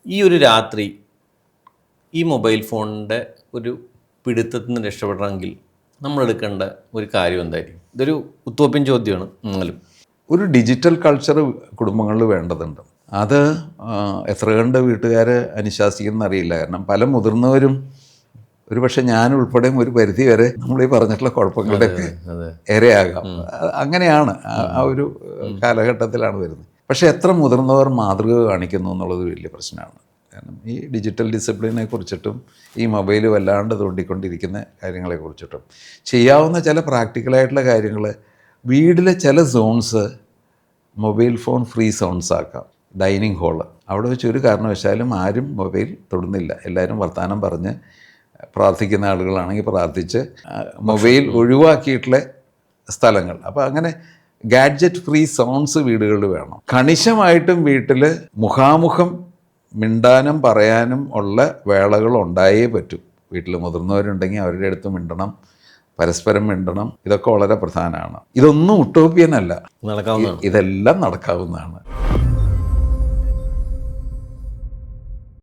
ഈ ഒരു രാത്രി ഈ മൊബൈൽ ഫോണിൻ്റെ ഒരു പിടുത്തത്തിൽ നിന്ന് രക്ഷപ്പെടണമെങ്കിൽ നമ്മൾ എടുക്കേണ്ട ഒരു കാര്യം എന്തായിരിക്കും? ഇതൊരു ഉത്തോപ്യൻ ചോദ്യമാണ്. എന്നാലും ഒരു ഡിജിറ്റൽ കൾച്ചർ കുടുംബങ്ങളിൽ വേണ്ടതുണ്ട്. അത് എത്ര കണ്ട് വീട്ടുകാർ അനുശാസിക്കുന്നറിയില്ല. കാരണം പല മുതിർന്നവരും ഒരു പക്ഷേ ഞാനുൾപ്പെടെയും ഒരു പരിധി വരെ നമ്മൾ ഈ പറഞ്ഞിട്ടുള്ള കുഴപ്പങ്ങളുടെയൊക്കെ ഇരയാകാം. അങ്ങനെയാണ് ആ ഒരു കാലഘട്ടത്തിലാണ് വരുന്നത്. പക്ഷേ എത്ര മുതിർന്നവർ മാതൃക കാണിക്കുന്നു എന്നുള്ളത് വലിയ പ്രശ്നമാണ്. കാരണം ഈ ഡിജിറ്റൽ ഡിസിപ്ലിനെ കുറിച്ചിട്ടും ഈ മൊബൈൽ വല്ലാണ്ട് തോണ്ടിക്കൊണ്ടിരിക്കുന്ന കാര്യങ്ങളെക്കുറിച്ചിട്ടും ചെയ്യാവുന്ന ചില പ്രാക്ടിക്കലായിട്ടുള്ള കാര്യങ്ങൾ, വീട്ടിലെ ചില zones mobile phone free zones ആക്കാം. ഡൈനിങ് ഹാള് അവിടെ വെച്ച് ഒരു കാരണവശാലും ആരും മൊബൈൽ തൊടുന്നില്ല. എല്ലാവരും വർത്തമാനം പറഞ്ഞ് പ്രാർത്ഥിക്കുന്ന ആളുകളാണെങ്കിൽ പ്രാർത്ഥിച്ച് മൊബൈൽ ഒഴിവാക്കിയിട്ടുള്ള സ്ഥലങ്ങൾ. അപ്പോൾ അങ്ങനെ ഗാഡ്ജറ്റ് ഫ്രീ സോൺസ് വീടുകളിൽ വേണം. കണിശമായിട്ടും വീട്ടിൽ മുഖാമുഖം മിണ്ടാനും പറയാനും ഉള്ള വേളകൾ ഉണ്ടായേ പറ്റൂ. വീട്ടിൽ മുതിർന്നവരുണ്ടെങ്കിൽ അവരുടെ അടുത്ത് മിണ്ടണം, പരസ്പരം മിണ്ടണം. ഇതൊക്കെ വളരെ പ്രധാനമാണ്. ഇതൊന്നും ഉട്ടോപ്യനല്ല, ഇതെല്ലാം നടക്കാവുന്നതാണ്.